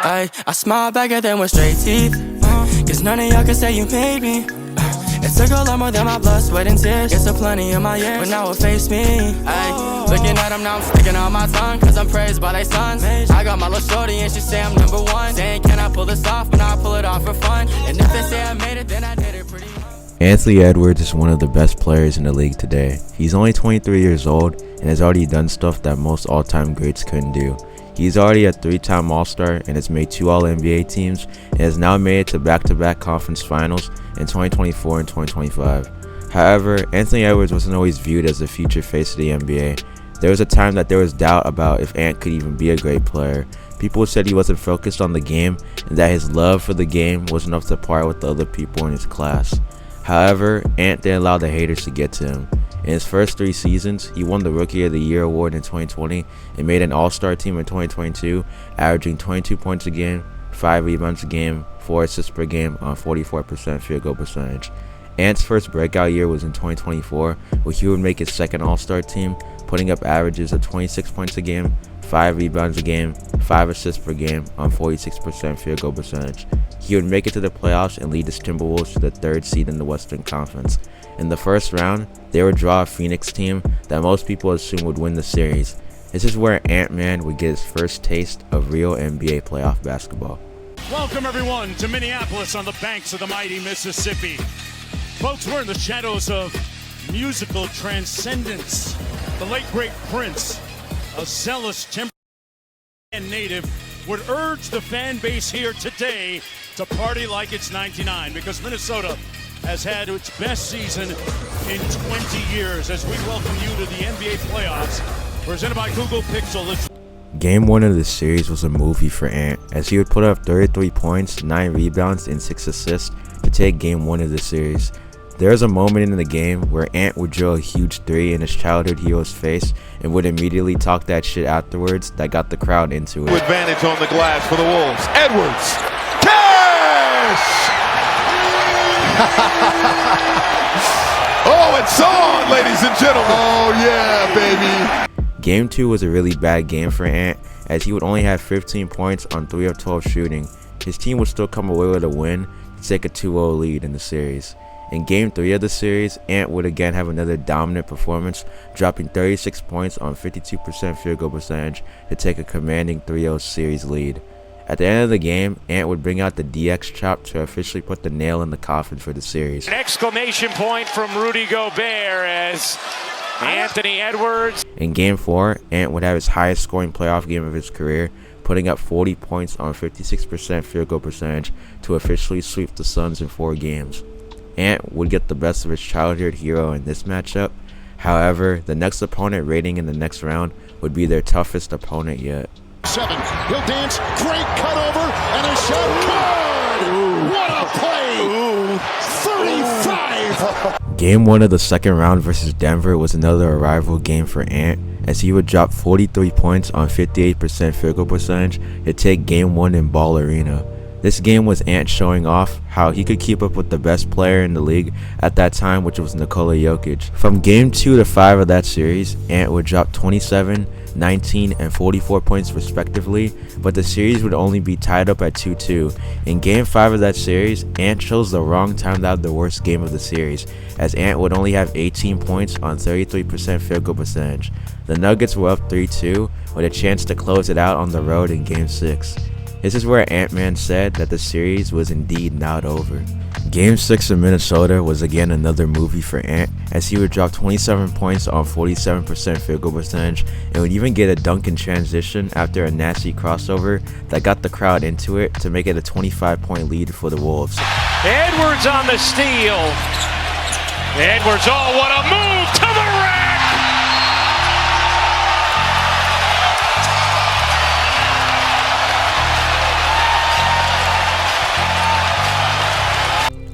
I smile back at them with straight teeth, cause none of y'all can say you made me. It took a lot more than my blood, sweat, and tears. It's a plenty in my years, but now it face me. Looking at them now, I'm sticking out my tongue, cause I'm praised by they sons. I got my little shorty and she say I'm number one. Saying can I pull this off, but now I pull it off for fun. And if they say I made it, then I did it pretty much. Anthony Edwards is one of the best players in the league today. He's only 23 years old and has already done stuff that most all-time greats couldn't do. He's already a 3-time All-Star and has made 2 All-NBA teams and has now made it to back-to-back conference finals in 2024 and 2025. However, Anthony Edwards wasn't always viewed as the future face of the NBA. There was a time that there was doubt about if Ant could even be a great player. People said he wasn't focused on the game and that his love for the game wasn't up to par with the other people in his class. However, Ant didn't allow the haters to get to him. In his first 3 seasons, he won the Rookie of the Year award in 2020 and made an All-Star team in 2022, averaging 22 points a game, 5 rebounds a game, 4 assists per game on 44% field goal percentage. Ant's first breakout year was in 2024, where he would make his second All-Star team, putting up averages of 26 points a game, 5 rebounds a game, 5 assists per game on 46% field goal percentage. He would make it to the playoffs and lead the Timberwolves to the 3rd seed in the Western Conference. In the first round, they would draw a Phoenix team that most people assumed would win the series. This is where Ant-Man would get his first taste of real NBA playoff basketball. Welcome everyone to Minneapolis on the banks of the mighty Mississippi. Folks, we're in the shadows of musical transcendence. The late great Prince, a zealous Timberland native, would urge the fan base here today to party like it's 99 because Minnesota has had its best season in 20 years as we welcome you to the NBA playoffs presented by Google Pixel. Game 1 of the series was a movie for Ant, as he would put up 33 points, 9 rebounds, and 6 assists to take Game 1 of the series. There was a moment in the game where Ant would drill a huge 3 in his childhood hero's face and would immediately talk that shit afterwards that got the crowd into it. Advantage on the glass for the Wolves. Edwards! Cash! Oh, it's on, ladies and gentlemen. Oh, yeah, baby. Game 2 was a really bad game for Ant, as he would only have 15 points on 3 of 12 shooting. His team would still come away with a win to take a 2-0 lead in the series. In Game 3 of the series, Ant would again have another dominant performance, dropping 36 points on 52% field goal percentage to take a commanding 3-0 series lead. At the end of the game, Ant would bring out the DX chop to officially put the nail in the coffin for the series. An exclamation point from Rudy Gobert as Anthony Edwards. In Game 4, Ant would have his highest scoring playoff game of his career, putting up 40 points on 56% field goal percentage to officially sweep the Suns in 4 games. Ant would get the best of his childhood hero in this matchup. However, the next opponent rating in the next round would be their toughest opponent yet. 7, he'll dance, great cut over, and a shot, good! What a play! 35! Game 1 of the second round versus Denver was another arrival game for Ant, as he would drop 43 points on 58% field goal percentage to take Game 1 in Ball Arena. This game was Ant showing off how he could keep up with the best player in the league at that time, which was Nikola Jokic. From Game 2 to 5 of that series, Ant would drop 27, 19, and 44 points respectively, but the series would only be tied up at 2-2. In Game 5 of that series, Ant chose the wrong time to have the worst game of the series, as Ant would only have 18 points on 33% field goal percentage. The Nuggets were up 3-2 with a chance to close it out on the road in Game 6. This is where Ant-Man said that the series was indeed not over. Game 6 in Minnesota was again another movie for Ant, as he would drop 27 points on 47% field goal percentage and would even get a dunk in transition after a nasty crossover that got the crowd into it to make it a 25-point lead for the Wolves. Edwards on the steal. Edwards, oh, what a move to the rack!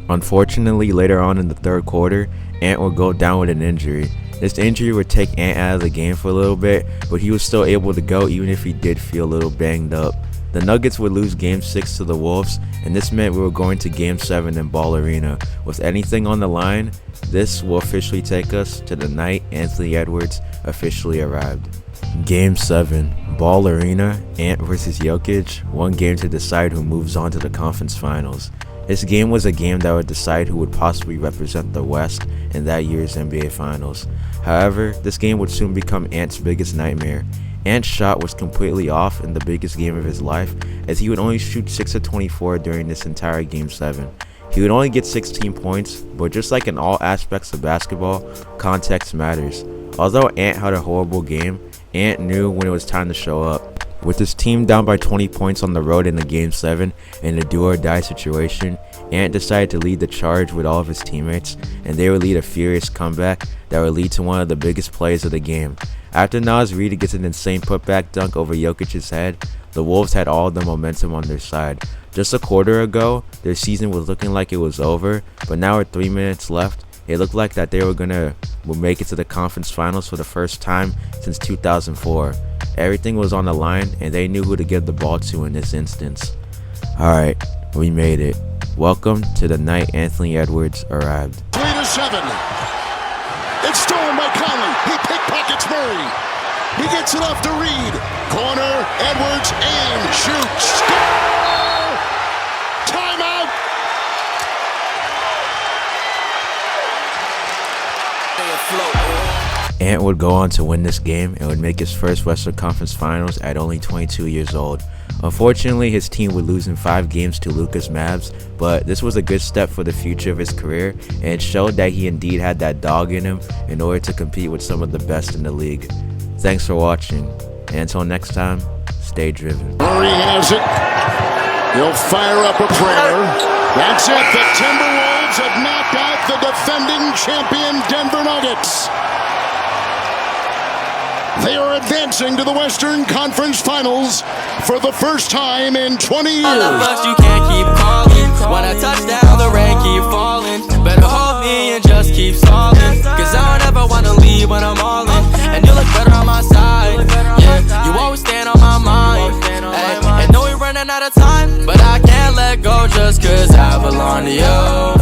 Unfortunately, later on in the third quarter, Ant would go down with an injury. This injury would take Ant out of the game for a little bit, but he was still able to go even if he did feel a little banged up. The Nuggets would lose Game 6 to the Wolves, and this meant we were going to Game 7 in Ball Arena. With anything on the line, this will officially take us to the night Anthony Edwards officially arrived. Game 7, Ball Arena, Ant vs Jokic, one game to decide who moves on to the conference finals. This game was a game that would decide who would possibly represent the West in that year's NBA Finals. However, this game would soon become Ant's biggest nightmare. Ant's shot was completely off in the biggest game of his life, as he would only shoot 6 of 24 during this entire Game 7. He would only get 16 points, but just like in all aspects of basketball, context matters. Although Ant had a horrible game, Ant knew when it was time to show up. With his team down by 20 points on the road in the Game 7 in a do-or-die situation, Ant decided to lead the charge with all of his teammates, and they would lead a furious comeback that would lead to one of the biggest plays of the game. After Naz Reid gets an insane putback dunk over Jokic's head, the Wolves had all the momentum on their side. Just a quarter ago, their season was looking like it was over, but now with 3 minutes left, it looked like that they would make it to the conference finals for the first time since 2004. Everything was on the line, and they knew who to give the ball to in this instance. Alright, we made it. Welcome to the night Anthony Edwards arrived. 3-7. It's stolen by Conley. He pickpockets Murray. He gets it off to Reed. Corner, Edwards, and shoots. Score! Timeout! Ant would go on to win this game and would make his first Western Conference Finals at only 22 years old. Unfortunately, his team would lose in 5 games to Lucas Mavs, but this was a good step for the future of his career, and it showed that he indeed had that dog in him in order to compete with some of the best in the league. Thanks for watching, and until next time, stay driven. Murray has it. He'll fire up a prayer. That's it. The Timberwolves have knocked out the defending champion Denver Nuggets. They are advancing to the Western Conference Finals for the first time in 20 years. All of us, you can't keep calling. When I touch down, the rain keep falling. Better hold me and just keep stalling. Cause I don't ever wanna leave when I'm all in. And you look better on my side. Yeah, you always stand on my mind. Ay, and know we're running out of time, but I can't let go just cause I belong to you.